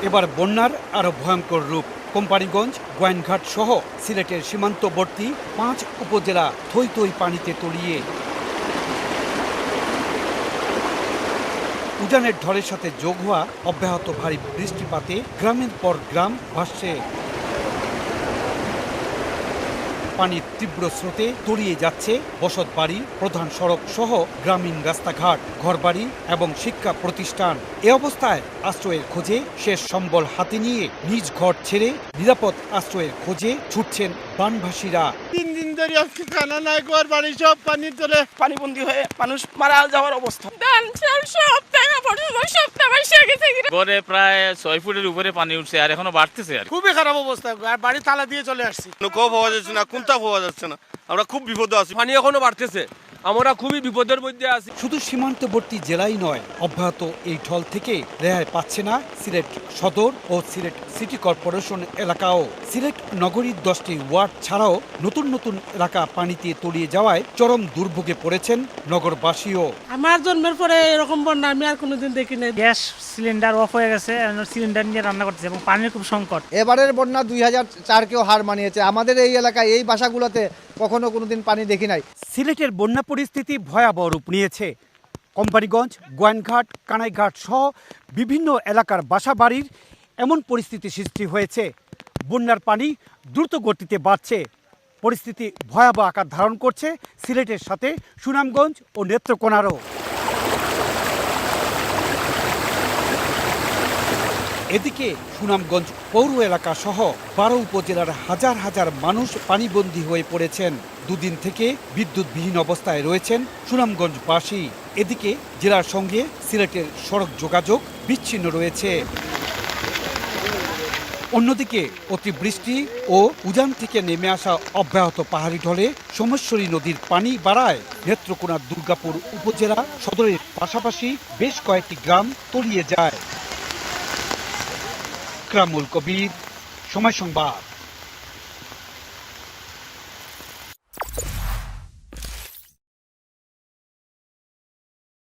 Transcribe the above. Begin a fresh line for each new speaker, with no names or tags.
এবার বন্যার আরো ভয়ঙ্কর রূপ। কোম্পানিগঞ্জ, গোয়াইনঘাট সহ সিলেটের সীমান্তবর্তী 5 উপজেলা থই থই পানিতে তলিয়ে। উজানের ঢলের সাথে যোগ হওয়া অব্যাহত ভারী বৃষ্টিপাতে গ্রামের পর গ্রাম ভাসছে। পানির তীব্র স্রোতে তলিয়ে যাচ্ছে বসতবাড়ি, প্রধান সড়ক সহ গ্রামীণ রাস্তাঘাট, ঘরবাড়ি এবং শিক্ষা প্রতিষ্ঠান। এ অবস্থায় আশ্রয়ের খোঁজে শেষ সম্বল হাতে নিয়ে নিজ ঘর ছেড়ে নিরাপদ আশ্রয়ের খোঁজে ছুটছেন বানভাসীরা।
3 দিন ধরে আজকে খানা নাই, ঘর বাড়ি সব পানির তলে,
পানিবন্দী হয়ে মানুষ মারা যাওয়ার অবস্থা। ধান চাল সব টাকা পড়ছিল, সব টাকা গেছে।
ঘরে প্রায় 6 ফুটের উপরে পানি উঠছে আর এখনো বাড়তেছে। আর
খুবই খারাপ অবস্থা, বাড়ি তালা দিয়ে চলে আসছি।
নৌকাও পাওয়া যাচ্ছে না, কোনটা পাওয়া যাচ্ছে না, আমরা খুব বিপদে আছি।
পানি এখনো বাড়তেছে, আমরা খুবই বিপদের মধ্যে আছি।
শুধু সীমান্তবর্তী জেলাই নয়, অব্যাহত এই ঢল থেকে রেহাই পাচ্ছে না সিলেট সদর ও সিলেট সিটি কর্পোরেশন এলাকাও। সিলেট নগরীর 10টি ওয়ার্ড ছাড়াও নতুন নতুন এলাকা পানিতে তলিয়ে যাওয়ায় চরম দুর্ভোগে পড়েছেন নগরবাসীও।
আমার জন্মের পরে এরকম বন্যা আমি আর কোনোদিন দেখি নাই।
গ্যাস সিলিন্ডার অফ হয়ে গেছে, সিলিন্ডার নিয়ে রান্না করতেছে এবং পানির খুব সংকট।
এবারের বন্যা 2004-কেও হার মানিয়েছে। আমাদের এই এলাকায় এই বাসাগুলোতে কখনো কোনোদিন পানি দেখি নাই।
সিলেটের বন্যা পরিস্থিতি ভয়াবহ রূপ নিয়েছে। কোম্পানিগঞ্জ, গোয়াইনঘাট, কানাইঘাট সহ বিভিন্ন এলাকার বাসাবাড়ির এমন পরিস্থিতি সৃষ্টি হয়েছে। বন্যার পানি দ্রুত গতিতে বাড়ছে। পরিস্থিতি ভয়াবহ আকার ধারণ করছে সিলেটের সাথে সুনামগঞ্জ ও নেত্রকোনারও। এদিকে সুনামগঞ্জ পৌর এলাকা সহ 12 উপজেলার হাজার হাজার মানুষ পানিবন্দী হয়ে পড়েছেন। দুদিন থেকে বিদ্যুৎবিহীন অবস্থায় রয়েছেন সুনামগঞ্জবাসী। এদিকে জেলার সঙ্গে সিলেটের সড়ক যোগাযোগ বিচ্ছিন্ন রয়েছে। অন্যদিকে অতিবৃষ্টি ও উজান থেকে নেমে আসা অব্যাহত পাহাড়ি ঢলে সোমেশ্বরী নদীর পানি বাড়ায় নেত্রকোনার দুর্গাপুর উপজেলা সদরের পাশাপাশি বেশ কয়েকটি গ্রাম তলিয়ে যায়। ইকরামুল কবির, সময় সংবাদ।